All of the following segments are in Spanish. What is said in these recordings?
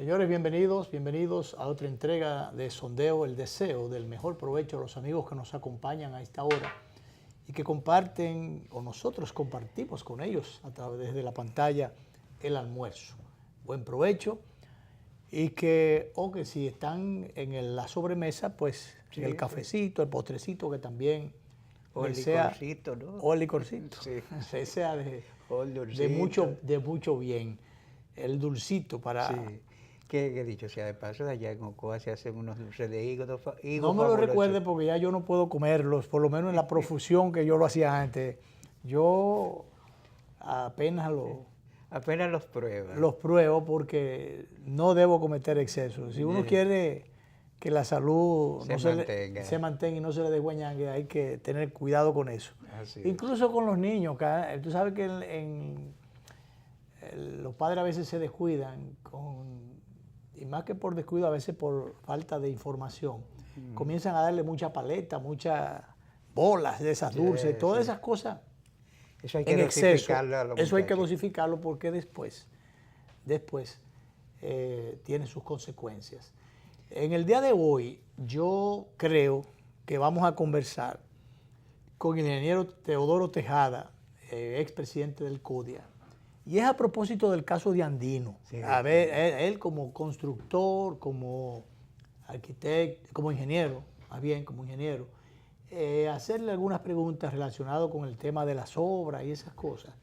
Señores, bienvenidos a otra entrega de Sondeo el Deseo, del mejor provecho a los amigos que nos acompañan a esta hora y que comparten, o nosotros compartimos con ellos a través de la pantalla, el almuerzo. Buen provecho y que si están en la sobremesa, pues Sí, el cafecito, el postrecito que también o el sea, licorcito, ¿no? o el licorcito, Sí. sea O el dulcito. de mucho bien. El dulcito para... Sí. Que dicho sea de paso, allá en Ocoa se hacen unos dulces de hígado, No me lo recuerde porque ya yo no puedo comerlos, por lo menos en la profusión que yo lo hacía antes. Yo apenas Apenas los pruebas. los pruebo porque no debo cometer excesos. Si uno quiere que la salud se mantenga y no se le desguañangue, hay que tener cuidado con eso. Así Incluso con los niños, tú sabes que los padres a veces se descuidan y más que por descuido, a veces por falta de información, comienzan a darle mucha paleta, muchas bolas de esas dulces, todas esas cosas eso hay que en exceso. dosificarlo a los Eso hay que muchachos. dosificarlo porque después tiene sus consecuencias. En el día de hoy, yo creo que vamos a conversar con el ingeniero Teodoro Tejada, expresidente del CODIA. Y es a propósito del caso de Andino. Sí, A ver, él como constructor, como arquitecto, como ingeniero, más bien como ingeniero, hacerle algunas preguntas relacionadas con el tema de las obras y esas cosas.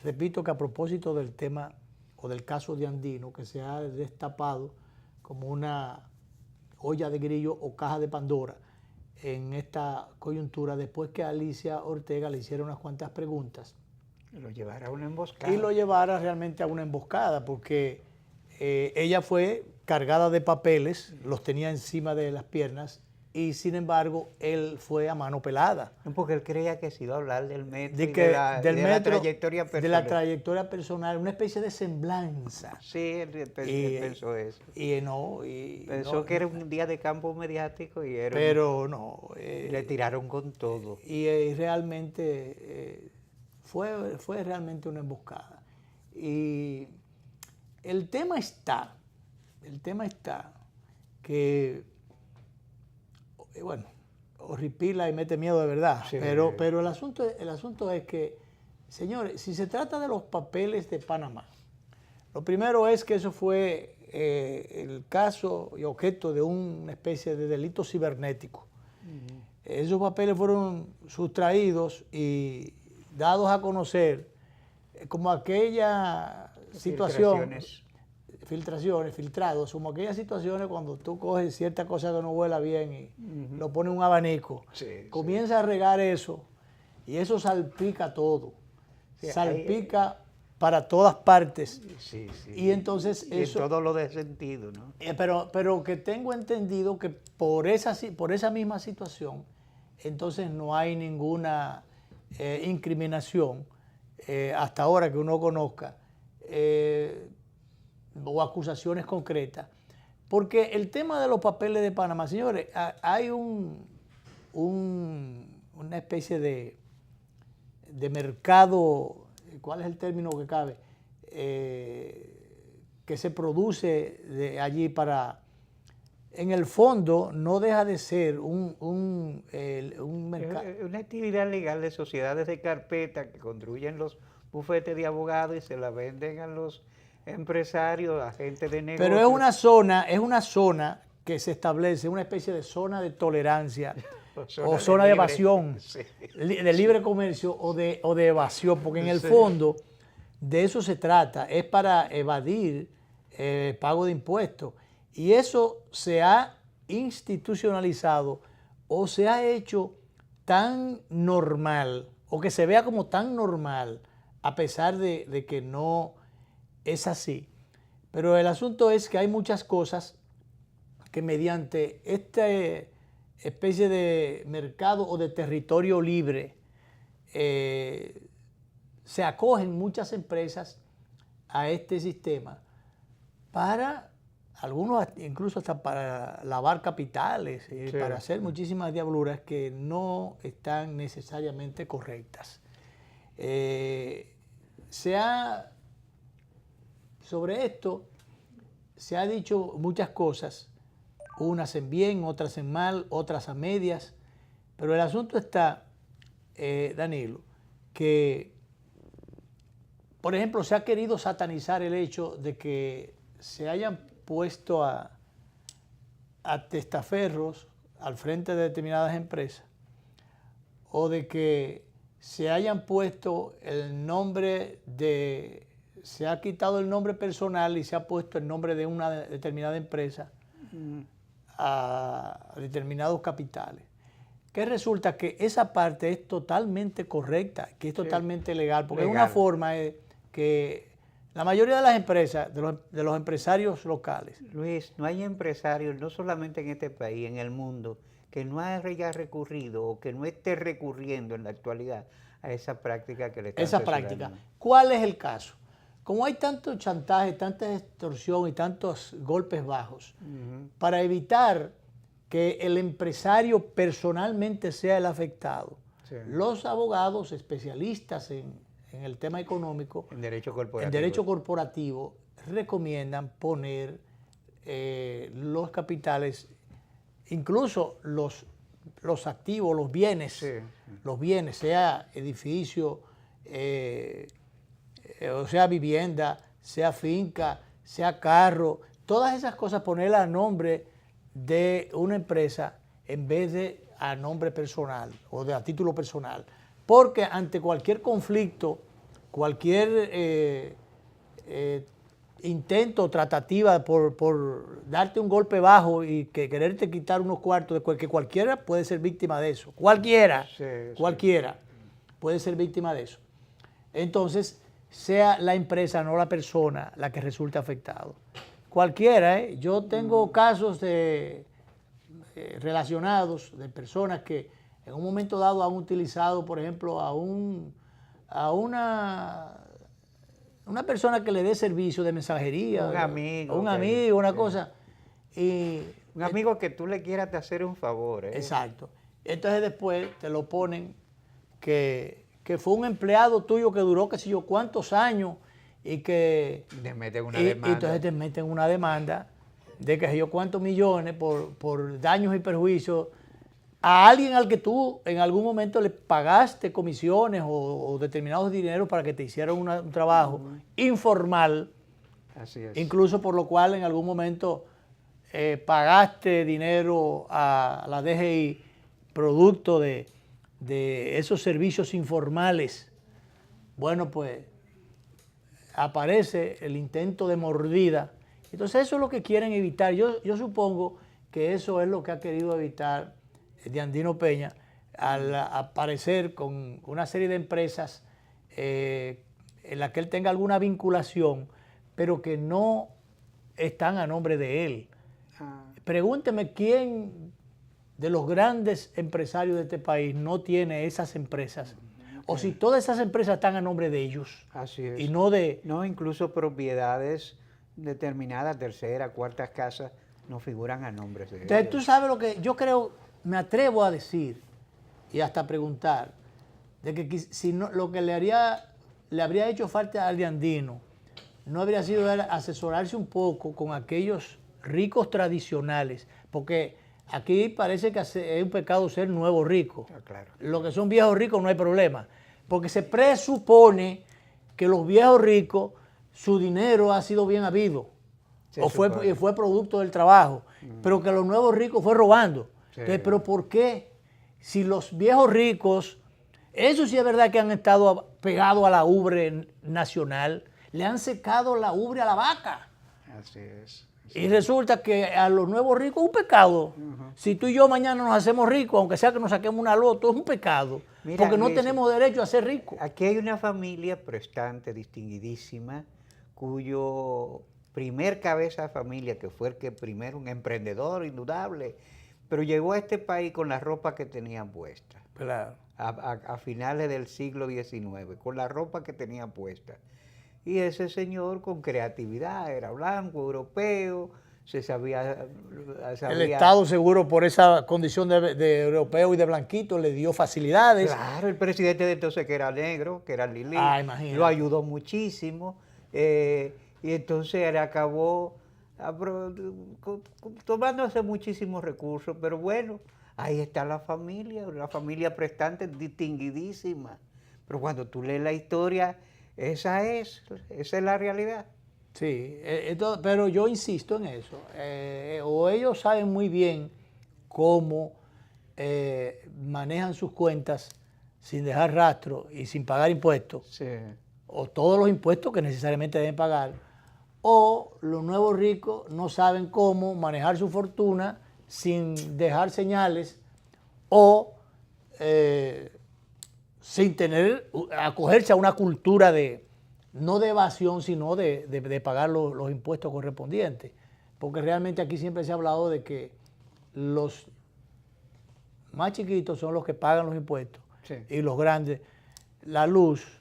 Repito que a propósito del tema o del caso de Andino, que se ha destapado como una olla de grillo o caja de Pandora en esta coyuntura, después que a Alicia Ortega le hicieron unas cuantas preguntas. Lo llevará a una emboscada. Y lo llevara realmente a una emboscada, porque ella fue cargada de papeles, los tenía encima de las piernas, y sin embargo, él fue a mano pelada. Porque él creía que se iba a hablar del metro De y que, de la trayectoria personal. De la trayectoria personal, una especie de semblanza. Sí, él pensó eso. Pensó que era un día de campo mediático y era y le tiraron con todo. Y realmente fue realmente una emboscada. Y el tema está que, bueno, horripila y mete miedo de verdad, Sí. pero el asunto es que, señores, si se trata de los papeles de Panamá, lo primero es que eso fue el caso y objeto de una especie de delito cibernético. Esos papeles fueron sustraídos y dados a conocer como aquella situación, filtrados, como aquellas situaciones cuando tú coges cierta cosa que no huela bien y lo pones en un abanico, comienza a regar eso y eso salpica todo, salpica para todas partes. Y entonces y eso... en todo lo de sentido, ¿no? Pero que tengo entendido que por esa misma situación, entonces no hay ninguna incriminación hasta ahora que uno conozca o acusaciones concretas. Porque el tema de los papeles de Panamá, señores, hay una especie de mercado, ¿cuál es el término que cabe? Que se produce de allí para... En el fondo no deja de ser un mercado. Una actividad legal de sociedades de carpeta que construyen los bufetes de abogados y se la venden a los empresarios, a gente de negocios. Pero es una zona que se establece, una especie de zona de tolerancia o zona de evasión, de libre comercio o de evasión, porque en el fondo de eso se trata, es para evadir pago de impuestos. Y eso se ha institucionalizado o se ha hecho tan normal, o que se vea como tan normal, a pesar de que no es así. Pero el asunto es que hay muchas cosas que mediante esta especie de mercado o de territorio libre se acogen muchas empresas a este sistema para, algunos incluso hasta para lavar capitales, para hacer muchísimas diabluras que no están necesariamente correctas. Sobre esto se ha dicho muchas cosas, unas en bien, otras en mal, otras a medias, pero el asunto está, Danilo, que, por ejemplo, se ha querido satanizar el hecho de que se hayan puesto a testaferros al frente de determinadas empresas, o de que se hayan puesto el nombre se ha quitado el nombre personal y se ha puesto el nombre de una determinada empresa a determinados capitales. Que resulta que esa parte es totalmente correcta, que es totalmente legal, porque es una forma que la mayoría de las empresas, de los empresarios locales. Luis, no hay empresarios, no solamente en este país, en el mundo, que no haya recurrido o que no esté recurriendo en la actualidad a esa práctica que le están Esa práctica. ¿Cuál es el caso? Como hay tanto chantaje, tanta extorsión y tantos golpes bajos, para evitar que el empresario personalmente sea el afectado, los abogados especialistas en el tema económico, en derecho corporativo, recomiendan poner los capitales, incluso los activos, los bienes, sea edificio, o sea vivienda, sea finca, sea carro, todas esas cosas ponerlas a nombre de una empresa en vez de a nombre personal o a título personal. Porque ante cualquier conflicto, cualquier intento o tratativa por darte un golpe bajo y quererte quitar unos cuartos, que cualquiera puede ser víctima de eso. Cualquiera puede ser víctima de eso. Entonces, sea la empresa, no la persona, la que resulte afectado. Cualquiera, Yo tengo casos relacionados de personas que en un momento dado han utilizado, por ejemplo, a una persona que le dé servicio de mensajería. Un amigo. Un amigo, una cosa. Un amigo que tú le quieras hacer un favor. Exacto. Entonces después te lo ponen que fue un empleado tuyo que duró qué sé yo cuántos años y que... Te meten una demanda. Y entonces te meten una demanda de que sé yo cuántos millones por daños y perjuicios a alguien al que tú en algún momento le pagaste comisiones o determinados dineros para que te hiciera un trabajo informal. Así es. Incluso por lo cual en algún momento pagaste dinero a la DGI producto de esos servicios informales. Bueno, pues aparece el intento de mordida. Entonces eso es lo que quieren evitar. Yo supongo que eso es lo que ha querido evitar Diandino Peña al aparecer con una serie de empresas en las que él tenga alguna vinculación, pero que no están a nombre de él. Pregúnteme quién de los grandes empresarios de este país no tiene esas empresas. O si todas esas empresas están a nombre de ellos. Así es. Y no de... No, incluso propiedades determinadas, tercera, cuartas casas, no figuran a nombre de ellos. Entonces tú sabes lo que yo creo, me atrevo a decir y hasta preguntar, de que si no, lo que le habría hecho falta al Diandino no habría sido asesorarse un poco con aquellos ricos tradicionales, porque aquí parece que es un pecado ser nuevo rico. Claro. Los que son viejos ricos no hay problema, porque se presupone que los viejos ricos, su dinero ha sido bien habido, fue producto del trabajo, pero que los nuevos ricos fue robando. Entonces, ¿pero por qué? Si los viejos ricos, eso sí es verdad que han estado pegados a la ubre nacional, le han secado la ubre a la vaca. Así es. Y resulta que a los nuevos ricos es un pecado. Si tú y yo mañana nos hacemos ricos, aunque sea que nos saquemos una loto, es un pecado. Mira, porque no tenemos derecho a ser ricos. Aquí hay una familia prestante, distinguidísima, cuyo primer cabeza de familia, que fue el que primero, un emprendedor indudable, pero llegó a este país con la ropa que tenían puesta. Claro. A finales del siglo XIX, con la ropa que tenían puesta. Y ese señor con creatividad, era blanco, europeo, se sabía... El Estado seguro por esa condición de europeo y de blanquito le dio facilidades. Claro, el presidente de entonces que era negro, que era Lili, imagínate. lo ayudó muchísimo. Y entonces él acabó tomándose muchísimos recursos, pero bueno, ahí está la familia prestante distinguidísima. Pero cuando tú lees la historia, esa es la realidad. Sí, pero yo insisto en eso. O ellos saben muy bien cómo manejan sus cuentas sin dejar rastro y sin pagar impuestos, Sí. o todos los impuestos que necesariamente deben pagar, o los nuevos ricos no saben cómo manejar su fortuna sin dejar señales o sin acogerse a una cultura no de evasión, sino de pagar los impuestos correspondientes. Porque realmente aquí siempre se ha hablado de que los más chiquitos son los que pagan los impuestos, Sí. y los grandes, la luz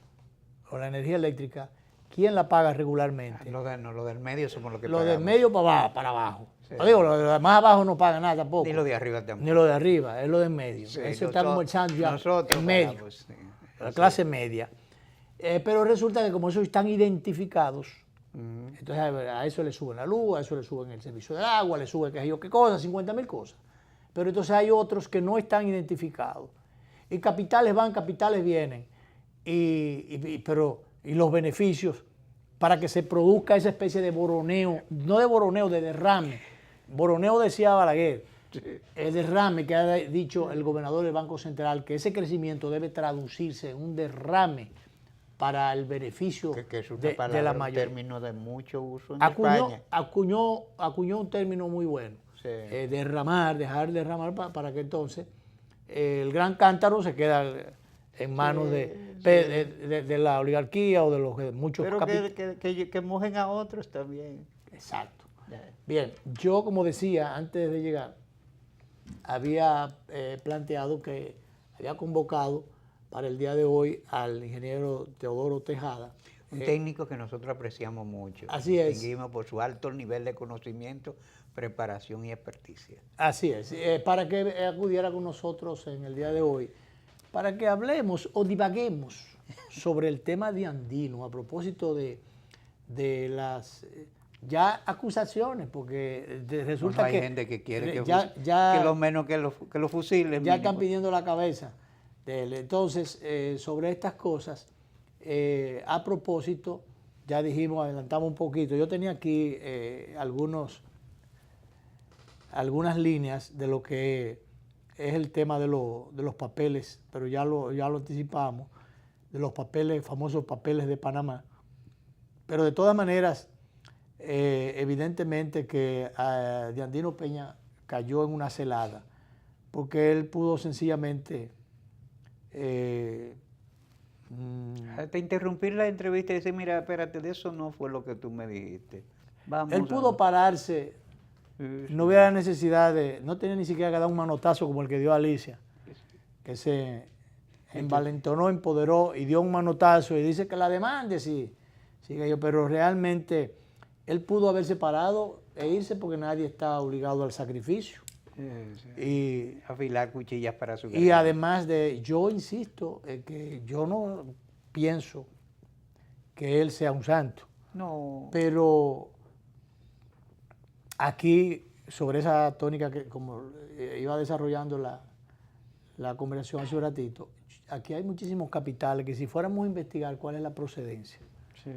o la energía eléctrica, ¿quién la paga regularmente? Lo del medio somos los que Lo pagamos. del medio para abajo. Sí. Digo, lo de más abajo no paga nada tampoco. Ni lo de arriba tampoco. Ni lo de arriba, es lo del medio. Sí, Eso está como el sándwich nosotros en medio, pagamos, sí. la clase media. Pero resulta que como esos están identificados, entonces a eso le suben la luz, a eso le suben el servicio del agua, le suben qué sé yo qué cosas, 50.000 cosas. Pero entonces hay otros que no están identificados. Y capitales van, capitales vienen. Y los beneficios para que se produzca esa especie de boroneo, no de boroneo, de derrame. Boroneo decía Balaguer, el derrame que ha dicho el gobernador del Banco Central, que ese crecimiento debe traducirse en un derrame para el beneficio que es una de palabra, la un mayoría. término de mucho uso en España. Acuñó un término muy bueno, Sí. derramar, dejar derramar para que entonces el gran cántaro se queda en manos de la oligarquía o de los muchos Pero capitales. que mojen a otros también. Exacto. Bien, yo como decía antes de llegar, había planteado que había convocado para el día de hoy al ingeniero Teodoro Tejada. Un técnico que nosotros apreciamos mucho. Así es. Distinguimos por su alto nivel de conocimiento, preparación y experticia. Así es, para que acudiera con nosotros en el día de hoy, para que hablemos o divaguemos sobre el tema de Andino, a propósito de las ya acusaciones, porque resulta Hay que gente que quiere que lo menos que lo fusilen. ya están pidiendo la cabeza de él. Entonces, sobre estas cosas, a propósito, ya dijimos, adelantamos un poquito, yo tenía aquí algunas líneas de lo que es el tema de los papeles, pero ya lo anticipamos, de los papeles, famosos papeles de Panamá. Pero de todas maneras, evidentemente que Diandino Peña cayó en una celada, porque él pudo sencillamente Hasta interrumpir la entrevista y decir, mira, espérate, de eso no fue lo que tú me dijiste. Vamos él pudo pararse, no hubiera necesidad no tenía ni siquiera que dar un manotazo como el que dio Alicia, que se envalentonó, empoderó y dio un manotazo y dice que la demande, sí, pero realmente él pudo haberse parado e irse porque nadie está obligado al sacrificio. Y afilar cuchillas para su y además yo insisto, que yo no pienso que él sea un santo. No. Pero aquí, sobre esa tónica que como iba desarrollando la conversación hace un ratito, aquí hay muchísimos capitales que si fuéramos a investigar cuál es la procedencia, Sí.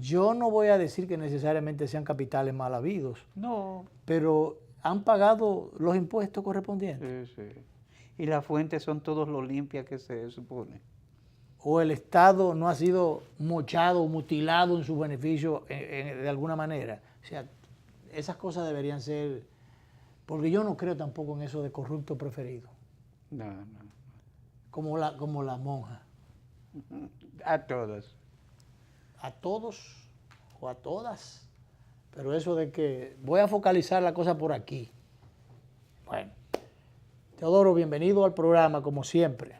yo no voy a decir que necesariamente sean capitales mal habidos, No. pero han pagado los impuestos correspondientes. Sí. Y las fuentes son todos lo limpias que se supone. O el Estado no ha sido mochado o mutilado en sus beneficios de alguna manera. O sea, esas cosas deberían ser, porque yo no creo tampoco en eso de corrupto preferido, No. como la monja. A todos. A todos o a todas, pero eso de que voy a focalizar la cosa por aquí. Bueno, Teodoro, bienvenido al programa, como siempre.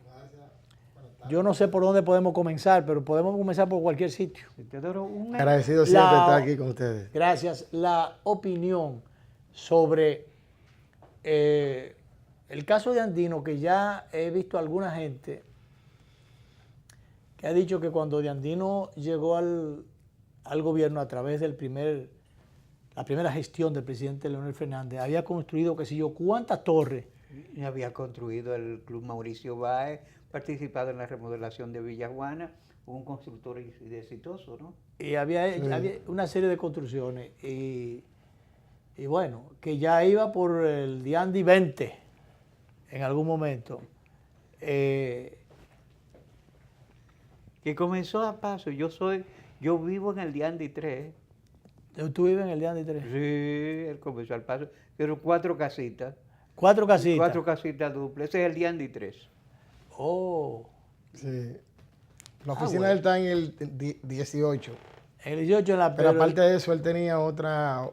Yo no sé por dónde podemos comenzar, pero podemos comenzar por cualquier sitio. Teodoro, Agradecido siempre de estar aquí con ustedes. Gracias. La opinión sobre el caso de Andino, que ya he visto a alguna gente que ha dicho que cuando de Andino llegó al gobierno a través la primera gestión del presidente Leonel Fernández, había construido, qué sé yo, cuántas torres. Y había construido el Club Mauricio Báez, participado en la remodelación de Villajuana, un constructor exitoso, ¿no? Y había una serie de construcciones. Y bueno, que ya iba por el Diandi 20 en algún momento. Que comenzó a paso. Yo vivo en el Diandi 3. ¿Tú vives en el Diandi 3? Sí, él comenzó al paso. Pero 4 casitas. 4 casitas. 4 casitas duples. Ese es el Diandi 3. Oh. Sí. La oficina de él está en el 18. En el 18 en la... Pero aparte de eso, él tenía otra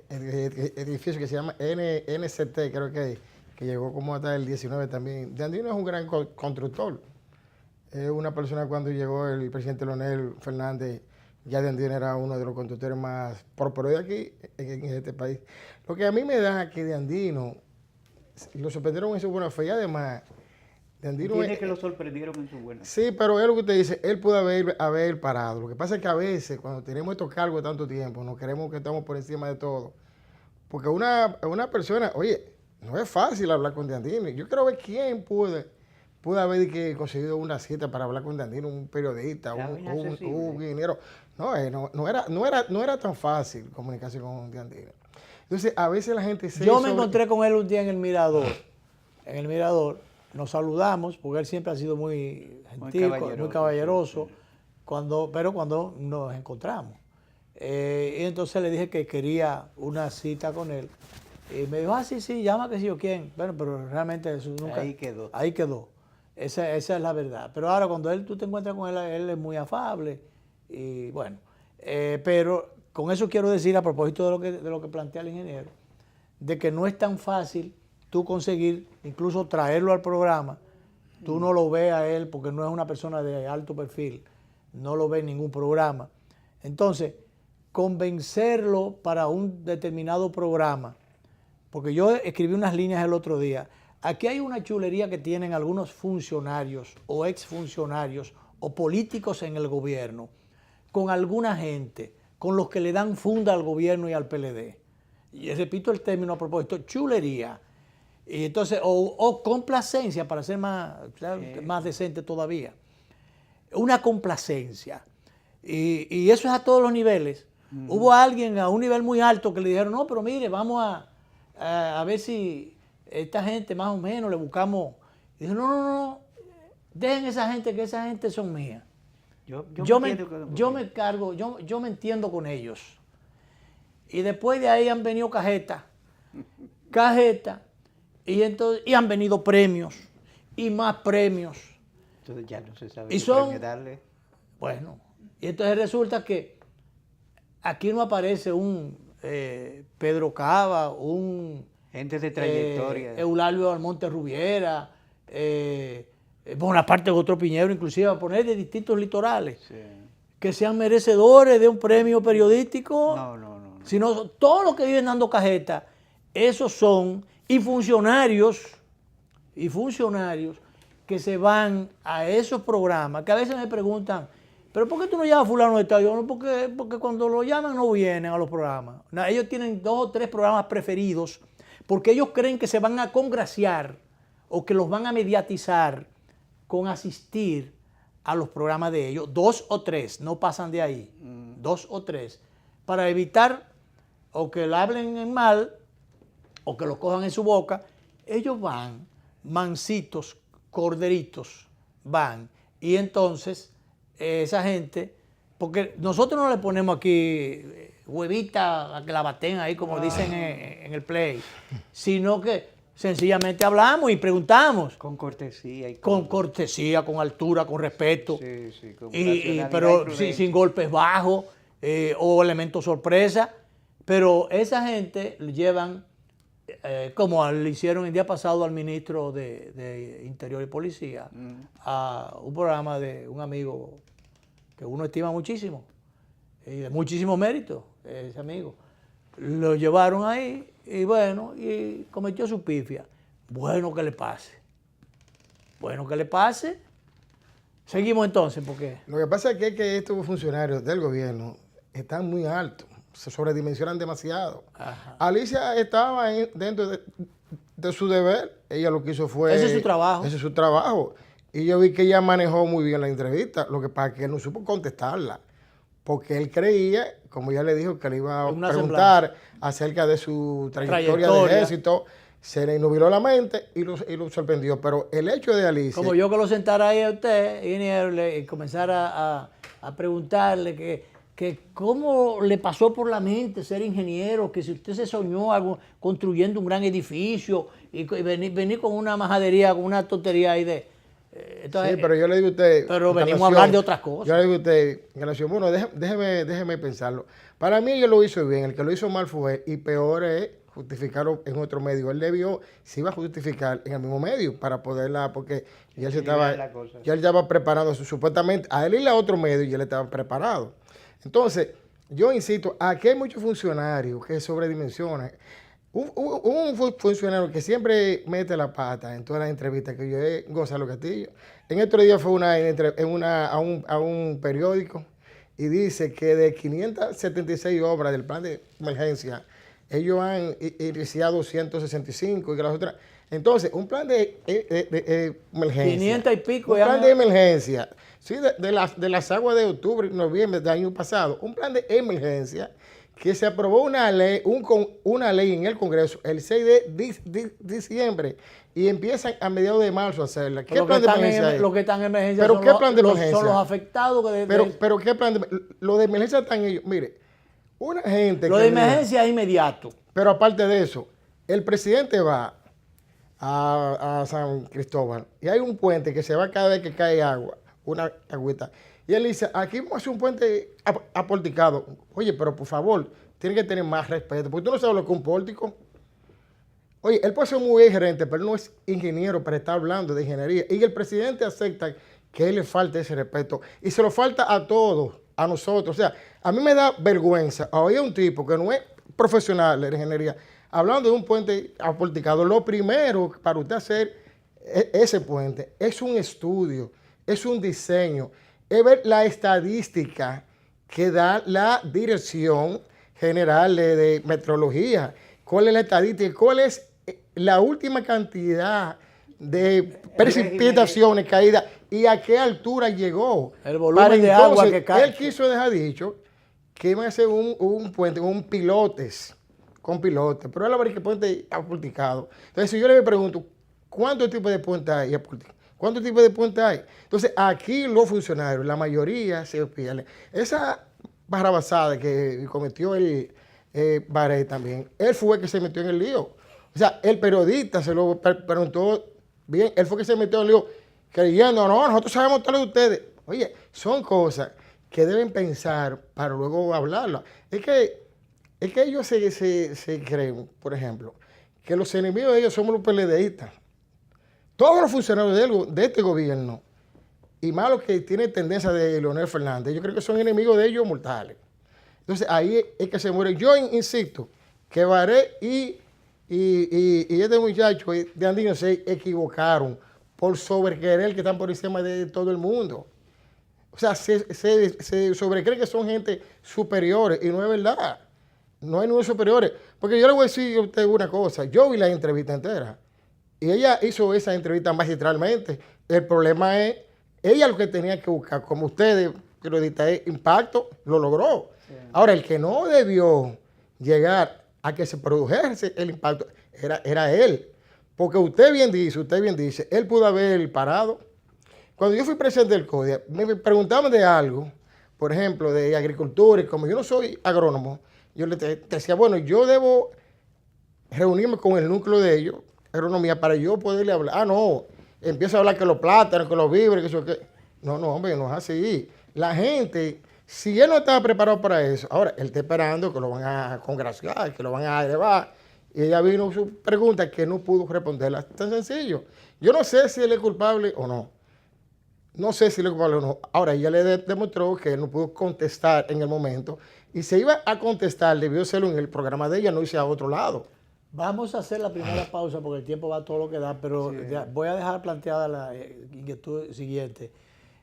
edificio que se llama NCT, creo que llegó como hasta el 19 también. De Andino es un gran constructor. Es una persona, cuando llegó el presidente Leonel Fernández, ya De Andino era uno de los constructores más prósperos de aquí, en este país. Lo que a mí me da que De Andino lo sorprendieron en su buena fe, y además De Andino Tiene que lo sorprendieron en su buena fe. Sí, pero es lo que usted dice, él pudo haber parado. Lo que pasa es que a veces, cuando tenemos estos cargos de tanto tiempo, nos creemos que estamos por encima de todo. Porque una persona, oye, no es fácil hablar con De Andino. Yo quiero ver quién pudo haber conseguido una cita para hablar con De Andino, un periodista, un ingeniero. No era tan fácil comunicarse con De Andino. Entonces, a veces la gente Yo me encontré con él un día en el Mirador. En el Mirador nos saludamos, porque él siempre ha sido muy gentil, muy caballeroso, sí. Pero cuando nos encontramos. Y entonces le dije que quería una cita con él. Y me dijo, sí, llama que sí o quién. Bueno, pero realmente eso nunca... Ahí quedó. Ahí quedó. Esa es la verdad. Pero ahora cuando tú te encuentras con él es muy afable. Y bueno, pero con eso quiero decir, a propósito de lo que plantea el ingeniero, de que no es tan fácil tú conseguir, incluso traerlo al programa. Tú no lo ves a él porque no es una persona de alto perfil, no lo ves en ningún programa. Entonces, convencerlo para un determinado programa, porque yo escribí unas líneas el otro día. Aquí hay una chulería que tienen algunos funcionarios o exfuncionarios o políticos en el gobierno con alguna gente, con los que le dan funda al gobierno y al PLD. Y repito el término a propósito, chulería. Y entonces, o complacencia, para ser más decente todavía. Una complacencia. Y eso es a todos los niveles. Hubo alguien a un nivel muy alto que le dijeron, no, pero mire, vamos a ver si esta gente más o menos le buscamos. Y dijo, no, dejen esa gente, que esa gente son mías. Yo me entiendo con ellos. Y después de ahí han venido cajetas. Y han venido premios. Y más premios. Entonces ya no se sabe qué premio darle. Bueno, y entonces resulta que aquí no aparece un Pedro Cava, un... gente de trayectoria. Eulalio Almonte Rubiera, Bonaparte Gotro Piñero, inclusive a poner de distintos litorales, sí, que sean merecedores de un premio periodístico. No. Sino todos los que viven dando cajetas, esos son, y funcionarios que se van a esos programas, que a veces me preguntan, ¿pero por qué tú no llamas a fulano de tal? No, porque cuando lo llaman no vienen a los programas. No, ellos tienen 2 o 3 programas preferidos porque ellos creen que se van a congraciar o que los van a mediatizar con asistir a los programas de ellos. 2 o 3, no pasan de ahí. 2 o 3. Para evitar o que le hablen en mal o que lo cojan en su boca. Ellos van, mansitos, corderitos, van. Y entonces, esa gente, porque nosotros no le ponemos aquí huevita a que la baten ahí, como dicen en el play, sino que sencillamente hablamos y preguntamos. Con cortesía. Con cortesía, con altura, con respeto. Sí, con pero sin golpes bajos o elementos sorpresa. Pero esa gente llevan, como le hicieron el día pasado al ministro de Interior y Policía, a un programa de un amigo que uno estima muchísimo, y de muchísimo mérito, ese amigo. Lo llevaron ahí y bueno, y cometió su pifia. Bueno que le pase. Seguimos entonces, porque... Lo que pasa es que estos funcionarios del gobierno están muy altos, se sobredimensionan demasiado. Ajá. Alicia estaba dentro de su deber, ella lo que hizo fue... Ese es su trabajo. Ese es su trabajo. Y yo vi que ella manejó muy bien la entrevista, lo que pasa es que él no supo contestarla, porque él creía, como ya le dijo, que le iba a preguntar acerca de su trayectoria de éxito. Se le nubiló la mente y lo sorprendió. Pero el hecho de Alicia... Como yo que lo sentara ahí a usted, ingeniero, y comenzara a preguntarle que cómo le pasó por la mente ser ingeniero, que si usted se soñó algo, construyendo un gran edificio y venir con una majadería, con una tontería ahí de... Entonces, sí, pero yo le digo a usted... Pero venimos a hablar de otras cosas. Yo le digo a usted, bueno, déjeme pensarlo. Para mí él lo hizo bien, el que lo hizo mal fue él, y peor es justificarlo en otro medio. Él se iba a justificar en el mismo medio para poderla, porque ya él estaba preparado, supuestamente, a él ir a otro medio y él estaba preparado. Entonces, yo insisto, aquí hay muchos funcionarios que sobredimensionan. Un funcionario que siempre mete la pata en todas las entrevistas que yo es Gonzalo Castillo. En estos días fue a un periódico y dice que de 576 obras del plan de emergencia, ellos han iniciado 165 y que las otras... Entonces, un plan de emergencia. 500 y pico. Un plan de emergencia. Sí, de las aguas de octubre y noviembre del año pasado. Un plan de emergencia que se aprobó una ley en el Congreso el 6 de diciembre y empiezan a mediados de marzo a hacerla. ¿Qué plan de emergencia es? Lo que están en emergencia ¿Pero qué plan de emergencia? Son los afectados. Pero ¿qué plan de emergencia? Lo de emergencia están ellos. Mire, una gente... Lo de emergencia es inmediato. Pero aparte de eso, el presidente va a San Cristóbal y hay un puente que se va cada vez que cae agua, una agüita. Y él dice, aquí vamos a hacer un puente aporticado. Oye, pero por favor, tiene que tener más respeto, porque tú no sabes lo que es un pórtico. Oye, él puede ser muy buen gerente, pero no es ingeniero para estar hablando de ingeniería. Y el presidente acepta que a él le falte ese respeto. Y se lo falta a todos, a nosotros. O sea, a mí me da vergüenza oír a un tipo que no es profesional de la ingeniería hablando de un puente aporticado. Lo primero para usted hacer ese puente es un estudio, es un diseño, es ver la estadística que da la Dirección General de Metrología. ¿Cuál es la estadística? ¿Cuál es la última cantidad de precipitaciones caídas y a qué altura llegó? El volumen de agua que cae. Él quiso dejar dicho que iban a hacer un puente con pilotes, pero él va a ver que puente aporticado. Entonces, si yo le pregunto, ¿cuántos tipos de puentes hay? ¿Cuántos tipos de puentes hay? Entonces, aquí los funcionarios, la mayoría se pierden. Esa barrabasada que cometió el Baré también, él fue el que se metió en el lío. O sea, el periodista se lo preguntó bien, él fue el que se metió en el lío creyendo, no, nosotros sabemos todo lo de ustedes. Oye, son cosas que deben pensar para luego hablarlas. Es que ellos se creen, por ejemplo, que los enemigos de ellos somos los PLDistas. Todos los funcionarios de este gobierno, y más los que tienen tendencia de Leonel Fernández, yo creo que son enemigos de ellos mortales. Entonces, ahí es que se muere. Yo insisto que Baré y este muchacho de Andino se equivocaron por sobrequerer que están por encima de todo el mundo. O sea, se sobrecree que son gente superiores y no es verdad. No hay ningunos superiores. Porque yo le voy a decir a usted una cosa. Yo vi la entrevista entera y ella hizo esa entrevista magistralmente. El problema es, ella lo que tenía que buscar, como ustedes, periodistas, es impacto, lo logró. Sí. Ahora, el que no debió llegar a que se produjese el impacto era él. Porque usted bien dice, él pudo haber parado. Cuando yo fui presidente del CODIA, me preguntaban de algo, por ejemplo, de agricultura, y como yo no soy agrónomo, yo le decía, bueno, yo debo reunirme con el núcleo de ellos, agronomía, para yo poderle hablar. Ah, no, empiezo a hablar que los plátanos, que los víveres, que eso, que... No, hombre, no es así. La gente, si él no estaba preparado para eso, ahora él está esperando que lo van a congraciar, que lo van a elevar. Y ella vino su pregunta que no pudo responderla. Tan sencillo. Yo no sé si él es culpable o no. No sé si él es culpable o no. Ahora, ella le demostró que él no pudo contestar en el momento. Y se iba a contestar, debió hacerlo en el programa de ella, no irse a otro lado. Vamos a hacer la primera pausa porque el tiempo va todo lo que da, pero sí, voy a dejar planteada la inquietud siguiente.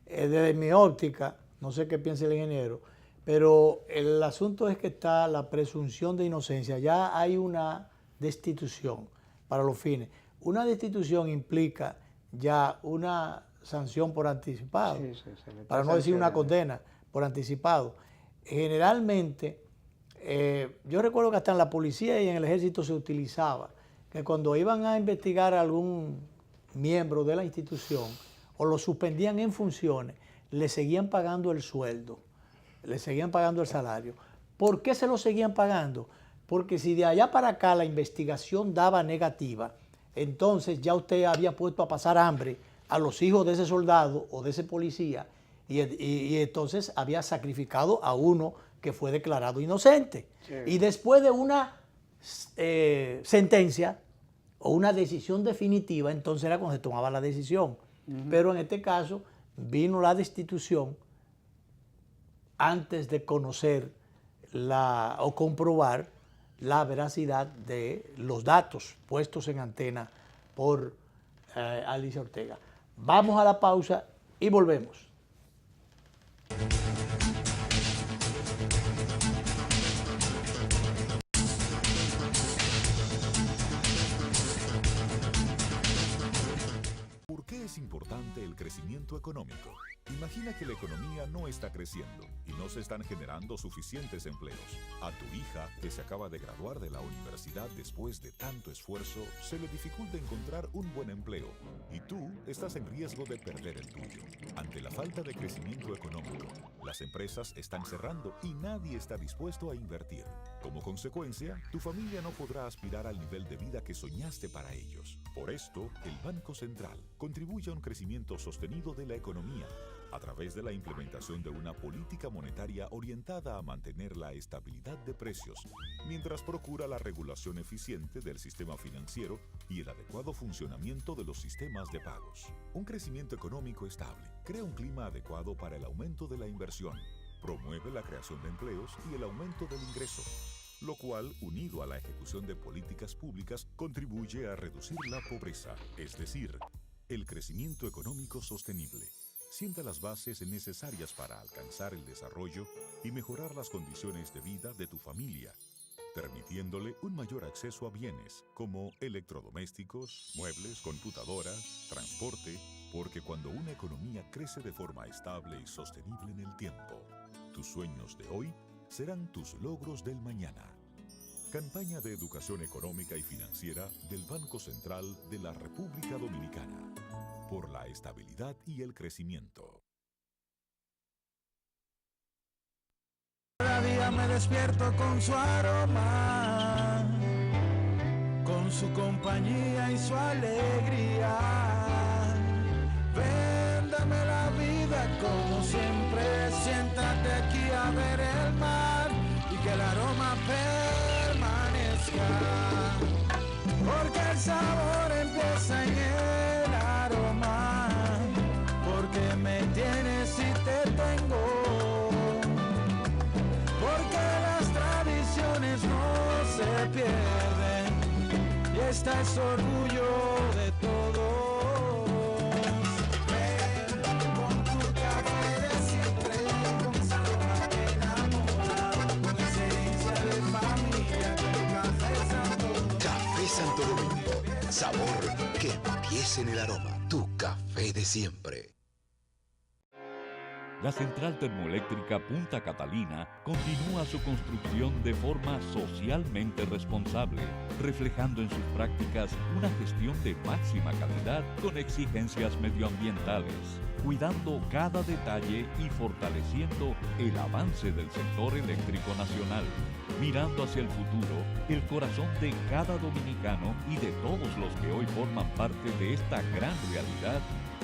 Desde mi óptica, no sé qué piensa el ingeniero, Pero el asunto es que está la presunción de inocencia. Ya hay una destitución para los fines. Una destitución implica ya una sanción por anticipado, para no decir una condena por anticipado. Generalmente, yo recuerdo que hasta en la policía y en el ejército se utilizaba que cuando iban a investigar a algún miembro de la institución o lo suspendían en funciones, le seguían pagando el sueldo, le seguían pagando el salario. ¿Por qué se lo seguían pagando? Porque si de allá para acá la investigación daba negativa, entonces ya usted había puesto a pasar hambre a los hijos de ese soldado o de ese policía y entonces había sacrificado a uno que fue declarado inocente. Sí. Y después de una sentencia o una decisión definitiva, entonces era cuando se tomaba la decisión. Pero en este caso vino la destitución antes de conocer o comprobar la veracidad de los datos puestos en antena por Alicia Ortega. Vamos a la pausa y volvemos. ¿Por qué es importante el crecimiento económico? Imagina que la economía no está creciendo y no se están generando suficientes empleos. A tu hija, que se acaba de graduar de la universidad después de tanto esfuerzo, se le dificulta encontrar un buen empleo y tú estás en riesgo de perder el tuyo. Ante la falta de crecimiento económico, las empresas están cerrando y nadie está dispuesto a invertir. Como consecuencia, tu familia no podrá aspirar al nivel de vida que soñaste para ellos. Por esto, el Banco Central contribuye a un crecimiento sostenido de la economía a través de la implementación de una política monetaria orientada a mantener la estabilidad de precios, mientras procura la regulación eficiente del sistema financiero y el adecuado funcionamiento de los sistemas de pagos. Un crecimiento económico estable crea un clima adecuado para el aumento de la inversión, promueve la creación de empleos y el aumento del ingreso, lo cual, unido a la ejecución de políticas públicas, contribuye a reducir la pobreza, es decir, el crecimiento económico sostenible. Sienta las bases necesarias para alcanzar el desarrollo y mejorar las condiciones de vida de tu familia, permitiéndole un mayor acceso a bienes como electrodomésticos, muebles, computadoras, transporte, porque cuando una economía crece de forma estable y sostenible en el tiempo, tus sueños de hoy serán tus logros del mañana. Campaña de Educación Económica y Financiera del Banco Central de la República Dominicana. Por la estabilidad y el crecimiento. Cada día me despierto con su aroma, con su compañía y su alegría. Véndame la vida como siempre, siéntate aquí a ver el mar y que el aroma permanezca, porque el sabor empieza en el aroma, porque me tienes y te tengo, porque las tradiciones no se pierden y esta es orgullo de todos. Ven con tu café de siempre, con sabor que enamora, con esencia de familia, que el café Santo. Café Santo Domingo, sabor que empieza en el aroma. Tu café de siempre. La central termoeléctrica Punta Catalina continúa su construcción de forma socialmente responsable, reflejando en sus prácticas una gestión de máxima calidad con exigencias medioambientales, cuidando cada detalle y fortaleciendo el avance del sector eléctrico nacional. Mirando hacia el futuro, el corazón de cada dominicano y de todos los que hoy forman parte de esta gran realidad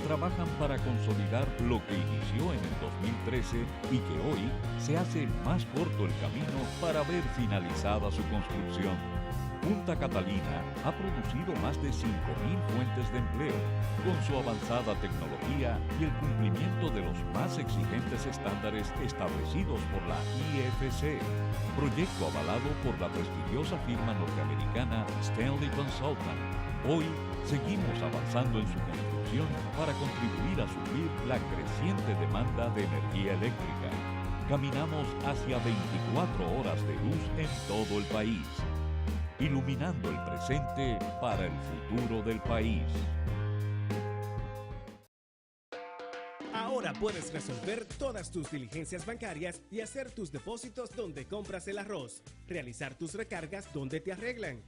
trabajan para consolidar lo que inició en el 2013 y que hoy se hace más corto el camino para ver finalizada su construcción. Punta Catalina ha producido más de 5.000 fuentes de empleo, con su avanzada tecnología y el cumplimiento de los más exigentes estándares establecidos por la IFC, proyecto avalado por la prestigiosa firma norteamericana Stanley Consultant. Hoy seguimos avanzando en su construcción para contribuir a suplir la creciente demanda de energía eléctrica. caminamos hacia 24 horas de luz en todo el país, iluminando el presente para el futuro del país. Ahora puedes resolver todas tus diligencias bancarias y hacer tus depósitos donde compras el arroz, realizar tus recargas donde te arreglan,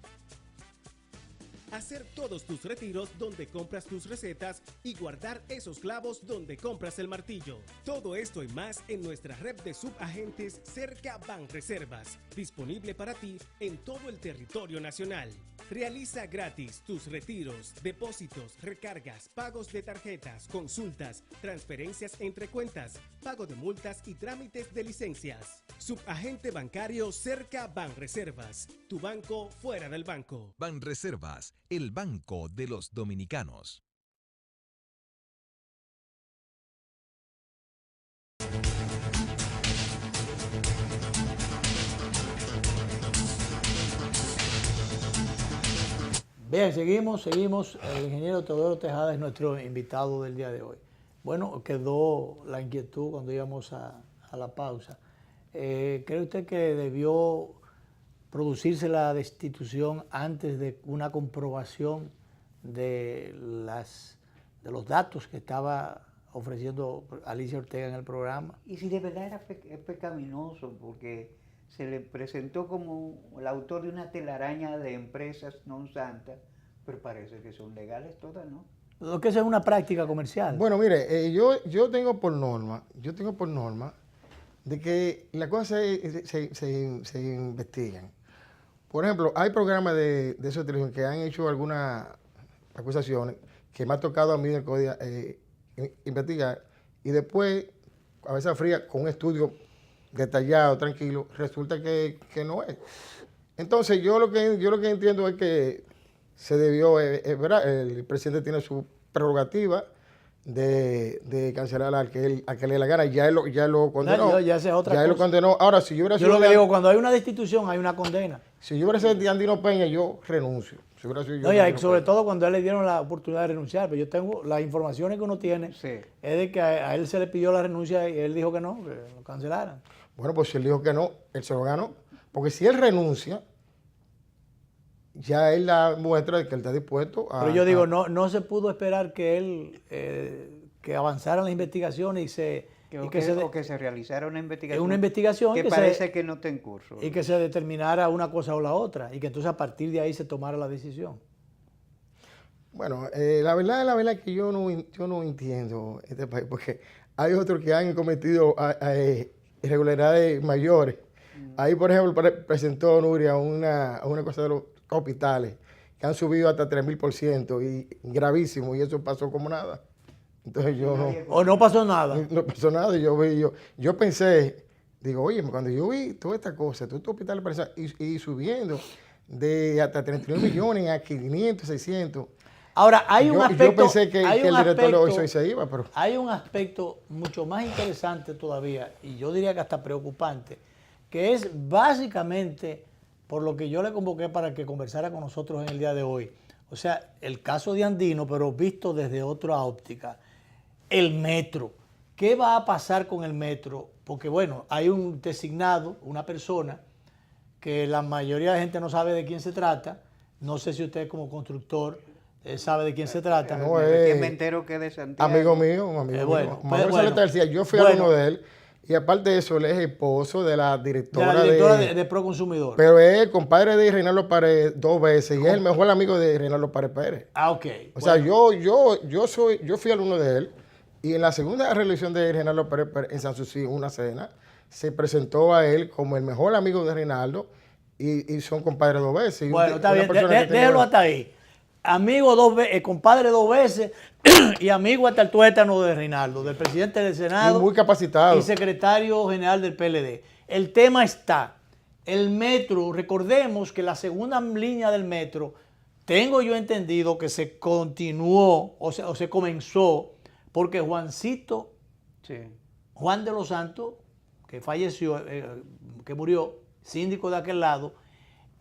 hacer todos tus retiros donde compras tus recetas y guardar esos clavos donde compras el martillo. Todo esto y más en nuestra red de subagentes Cerca Banreservas, disponible para ti en todo el territorio nacional. Realiza gratis tus retiros, depósitos, recargas, pagos de tarjetas, consultas, transferencias entre cuentas, pago de multas y trámites de licencias. Subagente bancario Cerca Banreservas, tu banco fuera del banco. Banreservas, el banco de los dominicanos. Bien, seguimos. El ingeniero Teodoro Tejada es nuestro invitado del día de hoy. Bueno, quedó la inquietud cuando íbamos a la pausa. ¿Cree usted que debió producirse la destitución antes de una comprobación de los datos que estaba ofreciendo Alicia Ortega en el programa? Y si de verdad es pecaminoso, porque se le presentó como el autor de una telaraña de empresas non santas, pero parece que son legales todas, ¿no? Lo que eso es una práctica comercial. Bueno, mire, yo tengo por norma de que las cosas se investigan. Por ejemplo, hay programas de esos televisión que han hecho algunas acusaciones que me ha tocado a mí investigar, y después, a veces fría, con un estudio detallado, tranquilo, resulta que no es. Entonces, yo lo que entiendo es que se debió, ¿verdad? El presidente tiene su prerrogativa de cancelar al que le dé la gana. Ya él lo condenó. Ya esa es otra ya él lo cosa. condenó. Ahora, si yo hubiera Yo sido lo que digo, cuando hay una destitución, hay una condena. si yo hubiera sido de Andino Peña, yo renuncio. Si hubiera sido yo No, y de Andino sobre Peña. todo cuando a él le dieron la oportunidad de renunciar. Pero yo tengo las informaciones que uno tiene, Sí. es de que a él se le pidió la renuncia y él dijo que no, que lo cancelaran. Bueno, pues si él dijo que no, él se lo ganó. Porque si él renuncia, ya él da muestra de que él está dispuesto a... Pero yo digo, no se pudo esperar que él, que avanzaran las investigaciones O que se realizara una investigación. que Que parece que no está en curso. y que se determinara una cosa o la otra, y que entonces a partir de ahí se tomara la decisión. Bueno, la verdad es que yo no entiendo este país, porque hay otros que han cometido irregularidades mayores. Ahí, por ejemplo, presentó Nuria una cosa de los hospitales, que han subido hasta 3,000%, y gravísimo, y eso pasó como nada. Entonces yo no... O no pasó nada. No pasó nada. Yo pensé, digo, oye, cuando yo vi toda esta cosa, todos estos hospitales y subiendo de hasta 39 millones a 500, 600. Ahora, hay un aspecto... Yo pensé que el director lo hizo y se iba, pero... Hay un aspecto mucho más interesante todavía, y yo diría que hasta preocupante, que es básicamente por lo que yo le convoqué para que conversara con nosotros en el día de hoy. O sea, el caso de Andino, pero visto desde otra óptica. El metro. ¿Qué va a pasar con el metro? Porque, bueno, hay un designado, una persona, que la mayoría de la gente no sabe de quién se trata. No sé si usted como constructor sabe de quién se trata. No, Que me entero que es de Santiago. amigo mío, un amigo bueno, mío. pues, Manuel bueno. Saleta García, yo fui alumno de él, y aparte de eso, él es esposo de la De directora la directora de Proconsumidor. Pero es compadre de Reinaldo Paredes 2 veces, y es el mejor amigo de Reinaldo Paredes Pérez. Ah, ok. O sea, yo fui alumno de él, y en la segunda reelección de Reinaldo Paredes Pérez en San Susi, una cena, se presentó a él como el mejor amigo de Reinaldo, y son compadres 2 veces. Y Bueno, está una bien, persona que tenía- déjelo hasta ahí. Amigo 2 veces, compadre 2 veces y amigo hasta el tuétano de Reinaldo, del presidente del Senado y muy capacitado. y secretario general del PLD. El tema está, el metro, recordemos que la segunda línea del metro, tengo yo entendido que se continuó o se comenzó porque Juancito, Sí. Juan de los Santos, que falleció, que murió, síndico de aquel lado,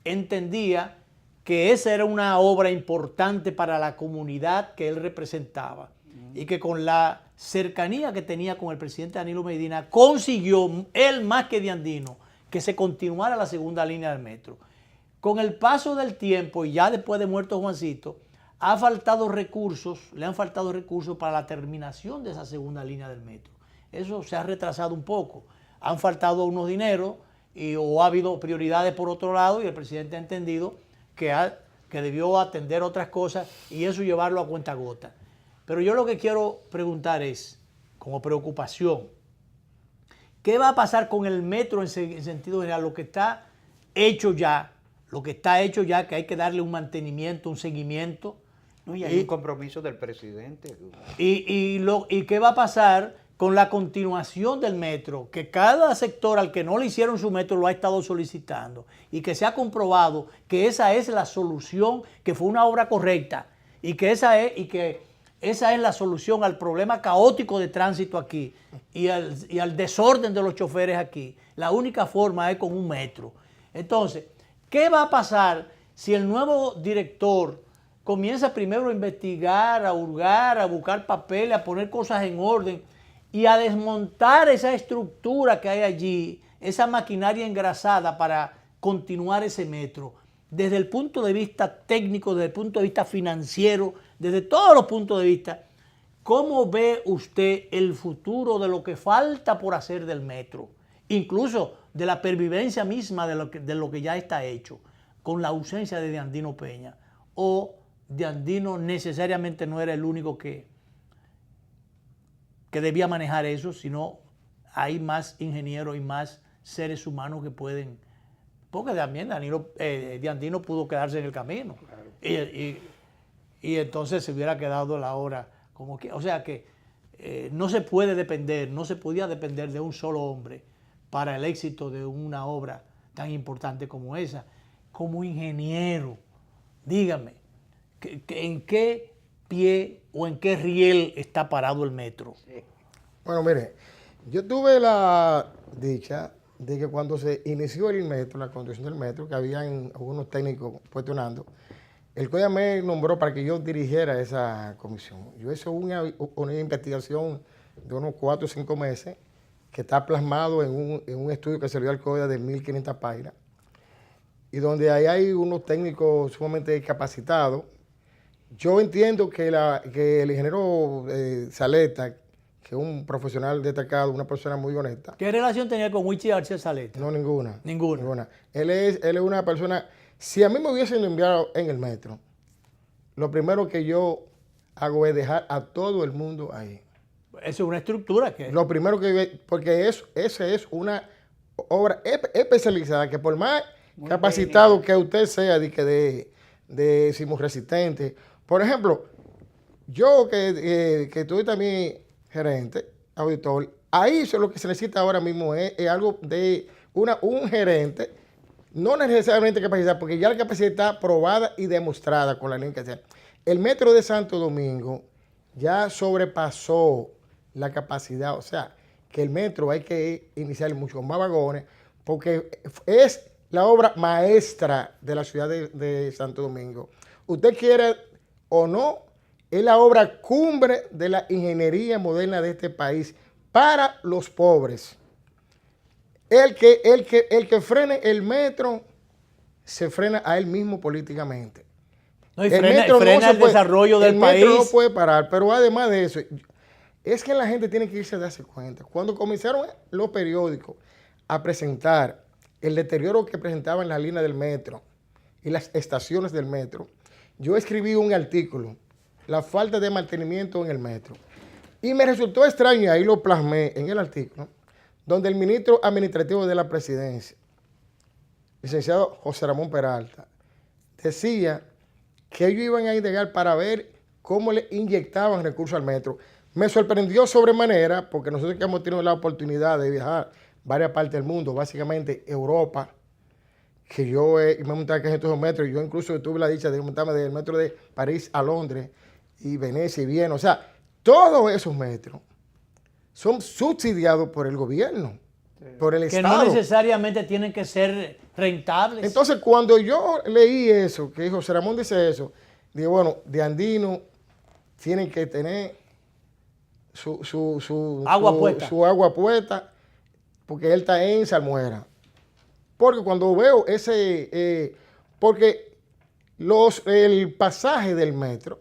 entendía que esa era una obra importante para la comunidad que él representaba y que con la cercanía que tenía con el presidente Danilo Medina, consiguió, él más que de Andino, que se continuara la segunda línea del metro. Con el paso del tiempo y ya después de muerto Juancito, le han faltado recursos para la terminación de esa segunda línea del metro. Eso se ha retrasado un poco. Han faltado unos dineros o ha habido prioridades por otro lado y el presidente ha entendido que debió atender otras cosas y eso llevarlo a cuentagotas. Pero yo lo que quiero preguntar es, como preocupación, ¿qué va a pasar con el metro en sentido general? Lo que está hecho ya, que hay que darle un mantenimiento, un seguimiento. No, y hay un compromiso del presidente. ¿Y qué va a pasar con la continuación del metro? Que cada sector al que no le hicieron su metro lo ha estado solicitando y que se ha comprobado que esa es la solución, que fue una obra correcta y que esa es la solución al problema caótico de tránsito aquí y al desorden de los choferes aquí. La única forma es con un metro. Entonces, ¿qué va a pasar si el nuevo director comienza primero a investigar, a hurgar, a buscar papeles, a poner cosas en orden y a desmontar esa estructura que hay allí, esa maquinaria engrasada para continuar ese metro? Desde el punto de vista técnico, desde el punto de vista financiero, desde todos los puntos de vista, ¿cómo ve usted el futuro de lo que falta por hacer del metro? Incluso de la pervivencia misma de lo que ya está hecho, con la ausencia de Andino Peña. ¿O de Andino necesariamente no era el único que debía manejar eso, sino hay más ingenieros y más seres humanos que pueden? Porque también de Andino pudo quedarse en el camino. Claro. Y entonces se hubiera quedado la hora como que. O sea que no se podía depender de un solo hombre para el éxito de una obra tan importante como esa. Como ingeniero, dígame, ¿en qué pie o en qué riel está parado el metro? Sí. Bueno, mire, yo tuve la dicha de que cuando se inició el metro, la construcción del metro, que habían algunos técnicos cuestionando, el CODIA me nombró para que yo dirigiera esa comisión. Yo hice una investigación de unos 4 o 5 meses que está plasmado en un estudio que se le dio al CODIA de 1.500 páginas y donde ahí hay unos técnicos sumamente capacitados. Yo entiendo que el ingeniero Saleta, que es un profesional destacado, una persona muy honesta. ¿Qué relación tenía con Wichi García Saleta? No, ninguna. Ninguna. Él es una persona. Si a mí me hubiesen enviado en el metro, lo primero que yo hago es dejar a todo el mundo ahí. Eso es una estructura que. Lo primero que porque esa es una obra especializada que por más muy capacitado bien que usted sea de sismorresistente. Por ejemplo, yo que estoy también gerente, auditor, ahí eso lo que se necesita ahora mismo es algo de un gerente, no necesariamente capacidad, porque ya la capacidad está probada y demostrada con la ley que sea. El metro de Santo Domingo ya sobrepasó la capacidad, o sea, que el metro hay que iniciar muchos más vagones, porque es la obra maestra de la ciudad de Santo Domingo. Usted quiere o no, es la obra cumbre de la ingeniería moderna de este país para los pobres. El que frene el metro se frena a él mismo políticamente. No, y frena el desarrollo del país. El metro no puede parar, pero además de eso, es que la gente tiene que irse a darse cuenta. Cuando comenzaron los periódicos a presentar el deterioro que presentaban las líneas del metro y las estaciones del metro, yo escribí un artículo, la falta de mantenimiento en el metro. Y me resultó extraño, y ahí lo plasmé en el artículo, donde el ministro administrativo de la presidencia, licenciado José Ramón Peralta, decía que ellos iban a indagar para ver cómo le inyectaban recursos al metro. Me sorprendió sobremanera, porque nosotros que hemos tenido la oportunidad de viajar varias partes del mundo, básicamente Europa, que yo me montaba en estos metros, yo incluso tuve la dicha de montarme del metro de París a Londres, y Venecia y Viena. O sea, todos esos metros son subsidiados por el gobierno, por el Estado. Que no necesariamente tienen que ser rentables. Entonces, cuando yo leí eso, que José Ramón dice eso, digo, bueno, de Andino tienen que tener Agua puesta. su agua puesta, porque él está en Salmuera. Porque cuando veo porque el pasaje del metro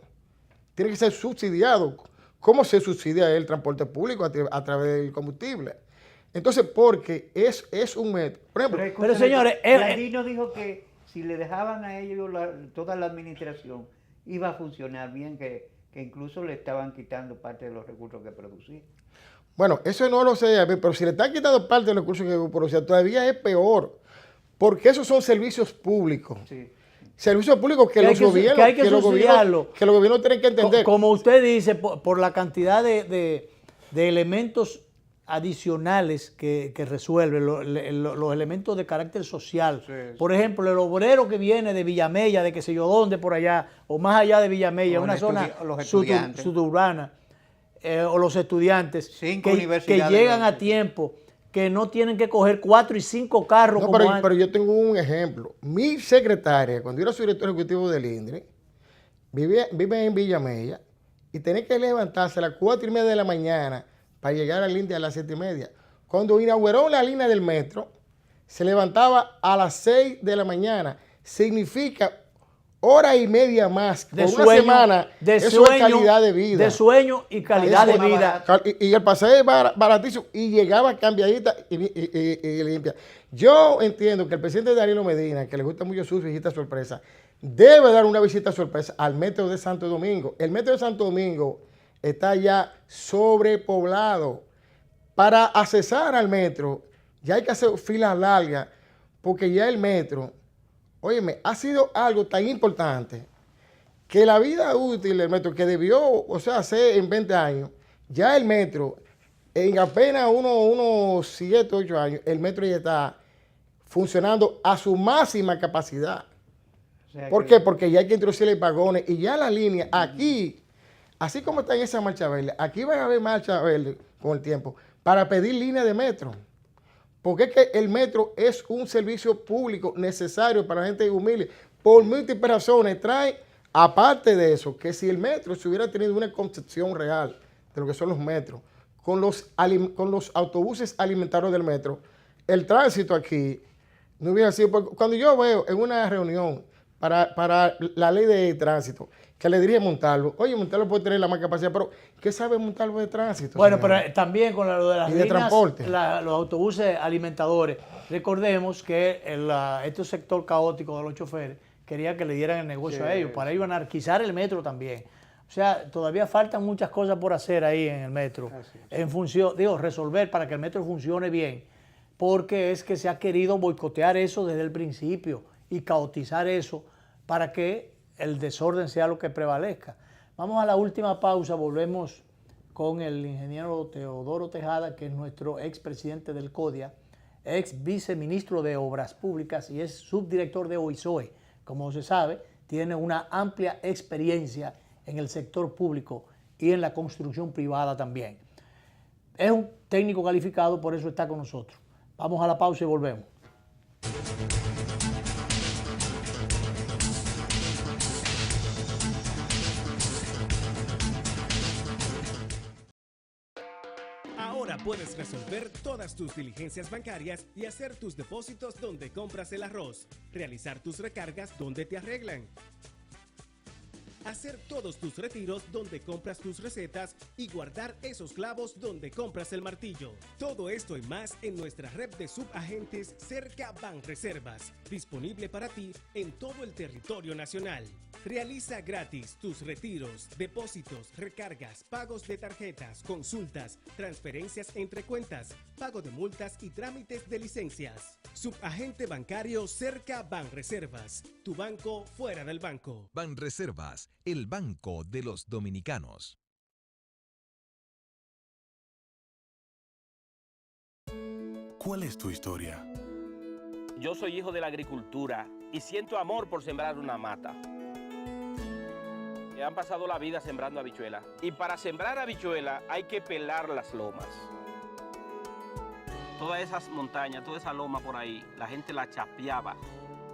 tiene que ser subsidiado. ¿Cómo se subsidia el transporte público? A través del combustible. Entonces, porque es un metro. Por ejemplo, Pero señores, Blandino dijo que si le dejaban a ellos toda la administración, iba a funcionar bien, que incluso le estaban quitando parte de los recursos que producía. Bueno, eso no lo sé, pero si le están quitando parte de los recursos que producía, todavía es peor. Porque esos son servicios públicos. Sí. Servicios públicos que los gobiernos tienen que entender. Como usted dice, por la cantidad de elementos adicionales que resuelven, los elementos de carácter social. Sí. Por ejemplo, el obrero que viene de Villamella, de qué sé yo dónde por allá, o más allá de Villamella, una zona suburbana, o los estudiantes que llegan a tiempo, que no tienen que coger 4 y 5 carros. No, pero yo tengo un ejemplo. Mi secretaria, cuando yo era subdirector ejecutivo del INDRE, vive en Villamella y tenía que levantarse a las 4:30 de la mañana para llegar al INDRE a las 7:30. Cuando inauguró la línea del metro, se levantaba a las 6 de la mañana. Significa hora y media más por una semana. Eso es calidad de vida. De sueño y calidad de vida. Y el pasaje es baratísimo y llegaba cambiadita y limpia. Yo entiendo que el presidente Danilo Medina, que le gusta mucho sus visitas sorpresa, debe dar una visita sorpresa al metro de Santo Domingo. El metro de Santo Domingo está ya sobrepoblado. Para accesar al metro ya hay que hacer filas largas porque ya el metro, óyeme, ha sido algo tan importante que la vida útil del metro, que debió, hacer en 20 años, ya el metro, en apenas unos 7, 8 años, el metro ya está funcionando a su máxima capacidad. O sea, ¿por qué? Porque ya hay que introducirle vagones y ya la línea aquí, así como está en esa marcha verde, aquí van a haber marcha verde con el tiempo para pedir línea de metro. Porque es que el metro es un servicio público necesario para la gente humilde. Por múltiples razones trae, aparte de eso, que si el metro se hubiera tenido una concepción real de lo que son los metros, con los autobuses alimentarios del metro, el tránsito aquí no hubiera sido... Cuando yo veo en una reunión para la ley de tránsito, que le diría a Montalvo, oye, Montalvo puede tener la más capacidad, pero ¿qué sabe Montalvo de tránsito? Bueno, señor? Pero también con lo de las líneas, de transporte. Los autobuses alimentadores. Recordemos que este sector caótico de los choferes quería que le dieran el negocio a ellos, para ellos anarquizar el metro también. O sea, todavía faltan muchas cosas por hacer ahí en el metro, en función, resolver para que el metro funcione bien, porque es que se ha querido boicotear eso desde el principio y caotizar eso para que el desorden sea lo que prevalezca. Vamos a la última pausa, volvemos con el ingeniero Teodoro Tejada, que es nuestro expresidente del CODIA, ex viceministro de Obras Públicas y es subdirector de OISOE. Como se sabe, tiene una amplia experiencia en el sector público y en la construcción privada también. Es un técnico calificado, por eso está con nosotros. Vamos a la pausa y volvemos. Ahora puedes resolver todas tus diligencias bancarias y hacer tus depósitos donde compras el arroz, realizar tus recargas donde te arreglan, hacer todos tus retiros donde compras tus recetas y guardar esos clavos donde compras el martillo. Todo esto y más en nuestra red de subagentes Cerca Banreservas, disponible para ti en todo el territorio nacional. Realiza gratis tus retiros, depósitos, recargas, pagos de tarjetas, consultas, transferencias entre cuentas, pago de multas y trámites de licencias. Subagente bancario Cerca Banreservas, tu banco fuera del banco. Banreservas, el banco de los dominicanos. ¿Cuál es tu historia? Yo soy hijo de la agricultura y siento amor por sembrar una mata. Han pasado la vida sembrando habichuelas. Y para sembrar habichuelas hay que pelar las lomas. Todas esas montañas, toda esa loma por ahí, la gente la chapeaba.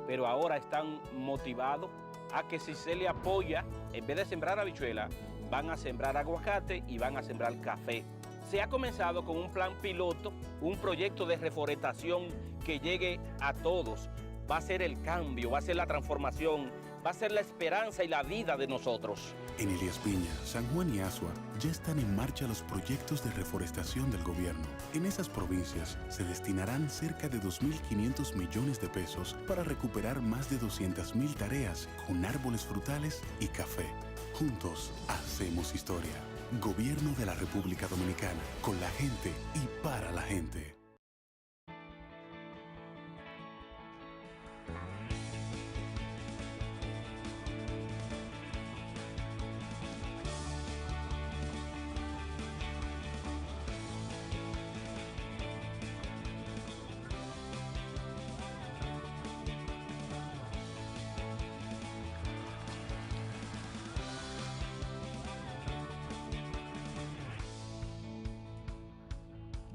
Pero ahora están motivados a que si se le apoya, en vez de sembrar habichuelas, van a sembrar aguacate y van a sembrar café. Se ha comenzado con un plan piloto, un proyecto de reforestación que llegue a todos. Va a ser el cambio, va a ser la transformación, va a ser la esperanza y la vida de nosotros. En Elías Piña, San Juan y Asua ya están en marcha los proyectos de reforestación del gobierno. En esas provincias se destinarán cerca de 2.500 millones de pesos para recuperar más de 200.000 tareas con árboles frutales y café. Juntos hacemos historia. Gobierno de la República Dominicana, con la gente y para la gente.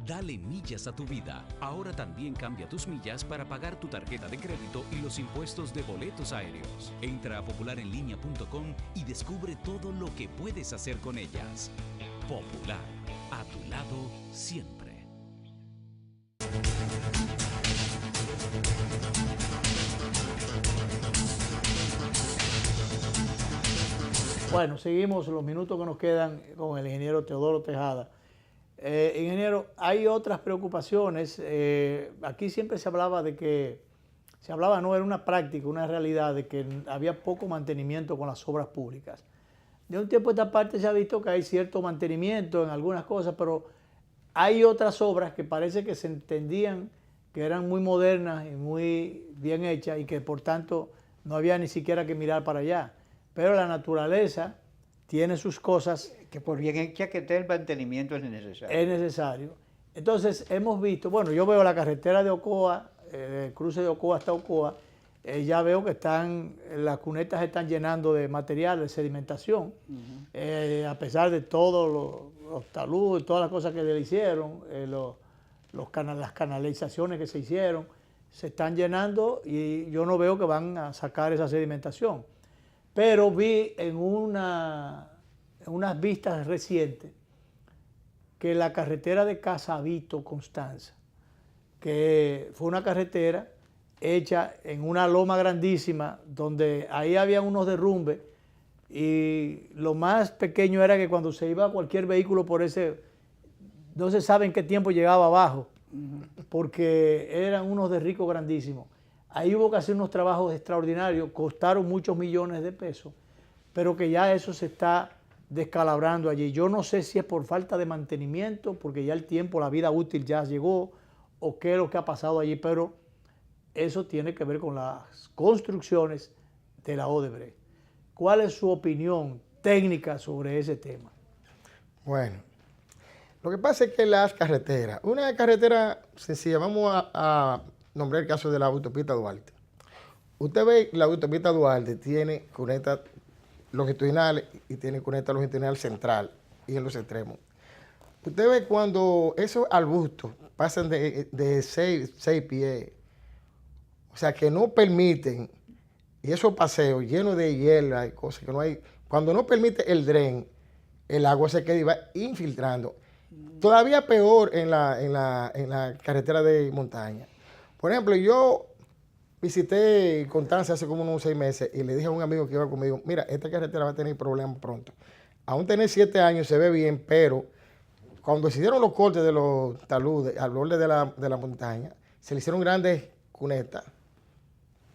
Dale millas a tu vida. Ahora también cambia tus millas para pagar tu tarjeta de crédito y los impuestos de boletos aéreos. Entra a popularenlinea.com y descubre todo lo que puedes hacer con ellas. Popular, a tu lado siempre. Bueno, seguimos los minutos que nos quedan con el ingeniero Teodoro Tejada. Ingeniero, hay otras preocupaciones. Aquí siempre se hablaba de que, no, era una práctica, una realidad de que había poco mantenimiento con las obras públicas. De un tiempo a esta parte se ha visto que hay cierto mantenimiento en algunas cosas, pero hay otras obras que parece que se entendían que eran muy modernas y muy bien hechas y que por tanto no había ni siquiera que mirar para allá. Pero la naturaleza tiene sus cosas. Que por bien hecha que esté el mantenimiento es necesario. Es necesario. Entonces hemos visto, bueno, yo veo la carretera de Ocoa, el cruce de Ocoa hasta Ocoa, ya veo que las cunetas se están llenando de material, de sedimentación, a pesar de todos los taludes, todas las cosas que le hicieron, las canalizaciones que se hicieron, se están llenando y yo no veo que van a sacar esa sedimentación. Pero vi en unas vistas recientes que la carretera de Casavito, Constanza, que fue una carretera hecha en una loma grandísima, donde ahí había unos derrumbes y lo más pequeño era que cuando se iba cualquier vehículo por ese, no se sabe en qué tiempo llegaba abajo, porque eran unos derricos grandísimos. Ahí hubo que hacer unos trabajos extraordinarios, costaron muchos millones de pesos, pero que ya eso se está descalabrando allí. Yo no sé si es por falta de mantenimiento, porque ya el tiempo, la vida útil ya llegó, o qué es lo que ha pasado allí, pero eso tiene que ver con las construcciones de la Odebrecht. ¿Cuál es su opinión técnica sobre ese tema? Bueno, lo que pasa es que las carreteras, una carretera sencilla, vamos a nombrar el caso de la autopista Duarte. Usted ve, la autopista Duarte tiene cunetas longitudinales y tiene cuneta longitudinal central y en los extremos. Usted ve cuando esos arbustos pasan de 6 pies, o sea que no permiten, y esos paseos llenos de hielo y cosas que no hay, cuando no permite el dren, el agua se queda y va infiltrando. Todavía peor en la carretera de montaña. Por ejemplo, yo visité Constanza hace como unos 6 meses y le dije a un amigo que iba conmigo, mira, esta carretera va a tener problemas pronto. Aún tener 7 años se ve bien, pero cuando se hicieron los cortes de los taludes al borde de la montaña, se le hicieron grandes cunetas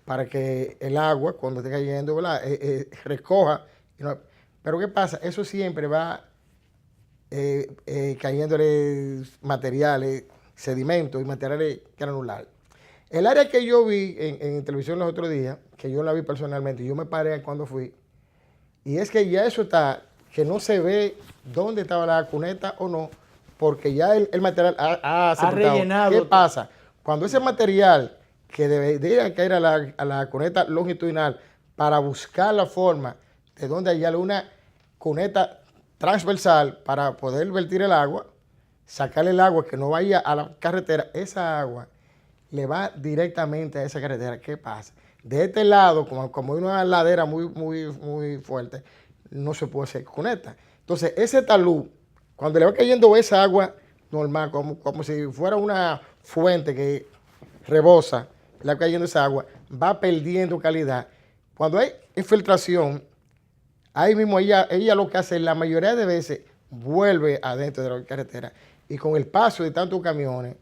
para que el agua, cuando esté cayendo, recoja. Pero ¿qué pasa? Eso siempre va cayéndole materiales, sedimentos y materiales granulares. El área que yo vi en televisión los otros días, que yo la vi personalmente, yo me paré cuando fui, y es que ya eso está, que no se ve dónde estaba la cuneta o no, porque ya el material ha rellenado. ¿Qué pasa? Cuando ese material que debería caer a la cuneta longitudinal para buscar la forma de donde hay una cuneta transversal para poder vertir el agua, sacarle el agua que no vaya a la carretera, esa agua le va directamente a esa carretera. ¿Qué pasa? De este lado, como hay una ladera muy fuerte, no se puede hacer cuneta. Entonces, ese talud, cuando le va cayendo esa agua normal, como si fuera una fuente que rebosa, le va cayendo esa agua, va perdiendo calidad. Cuando hay infiltración, ahí mismo ella lo que hace la mayoría de veces vuelve adentro de la carretera. Y con el paso de tantos camiones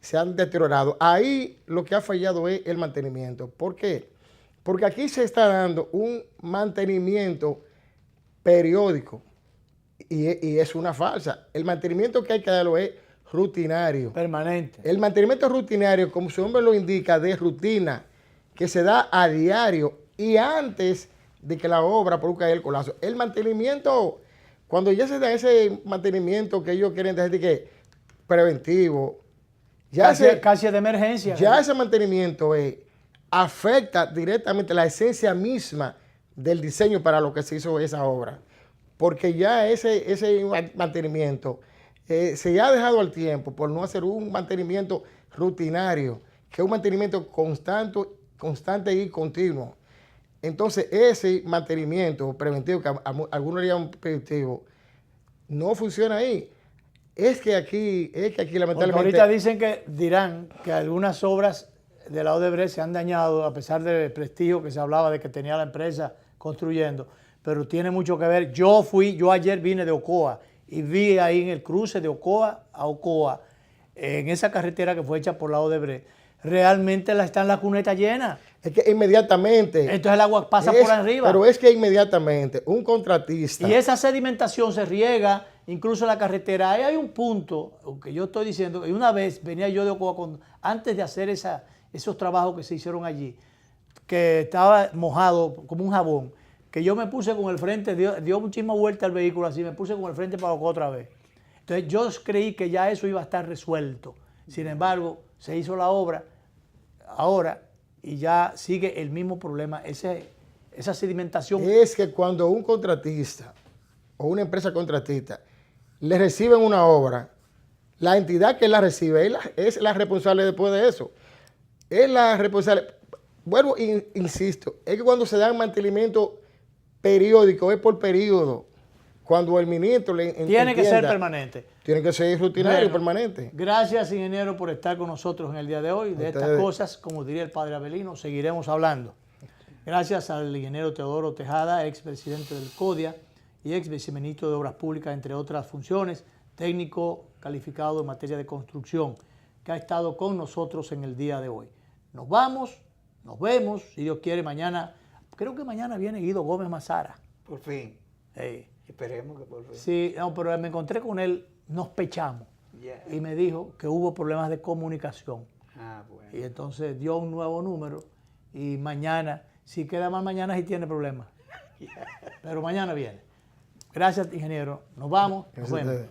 se han deteriorado. Ahí lo que ha fallado es el mantenimiento. ¿Por qué? Porque aquí se está dando un mantenimiento periódico y es una falsa. El mantenimiento que hay que darlo es rutinario. Permanente. El mantenimiento rutinario, como su nombre lo indica, de rutina, que se da a diario y antes de que la obra produzca el colapso. El mantenimiento, cuando ya se da ese mantenimiento que ellos quieren decir que preventivo, ya casi de emergencia. Ya ese mantenimiento afecta directamente la esencia misma del diseño para lo que se hizo esa obra. Porque ya ese mantenimiento se ha dejado al tiempo por no hacer un mantenimiento rutinario, que es un mantenimiento constante y continuo. Entonces, ese mantenimiento preventivo, que algunos dirían preventivo, no funciona ahí. Es que aquí lamentablemente... Porque ahorita dirán que algunas obras de la Odebrecht se han dañado a pesar del prestigio que se hablaba de que tenía la empresa construyendo, pero tiene mucho que ver. Yo ayer vine de Ocoa y vi ahí en el cruce de Ocoa a Ocoa, en esa carretera que fue hecha por la Odebrecht, realmente están las cunetas llenas. Es que inmediatamente... Entonces el agua pasa por arriba. Pero es que inmediatamente un contratista... Y esa sedimentación se riega incluso en la carretera. Ahí hay un punto, que yo estoy diciendo, y una vez venía yo de Ocoa, antes de hacer esos trabajos que se hicieron allí, que estaba mojado como un jabón, que yo me puse con el frente, dio muchísima vuelta al vehículo así, me puse con el frente para Ocoa otra vez. Entonces yo creí que ya eso iba a estar resuelto. Sin embargo, se hizo la obra ahora y ya sigue el mismo problema, esa sedimentación. Es que cuando un contratista o una empresa contratista le reciben una obra, la entidad que la recibe es la responsable después de eso. Es la responsable. Vuelvo, insisto, es que cuando se da mantenimiento periódico, es por periodo. Cuando el ministro le tiene que ser permanente. Tiene que ser rutinario, permanente. Gracias, ingeniero, por estar con nosotros en el día de hoy. De estas cosas, como diría el padre Abelino, seguiremos hablando. Gracias al ingeniero Teodoro Tejada, expresidente del CODIA y ex viceministro de Obras Públicas, entre otras funciones, técnico calificado en materia de construcción, que ha estado con nosotros en el día de hoy. Nos vamos, nos vemos, si Dios quiere, mañana. Creo que mañana viene Guido Gómez Mazara. Por fin. Esperemos que por fin. Sí, no, pero me encontré con él, nos pechamos. Y me dijo que hubo problemas de comunicación. Bueno. Y entonces dio un nuevo número y mañana, si queda mal mañana, sí tiene problemas. Pero mañana viene. Gracias, ingeniero. Nos vamos. Nos vemos.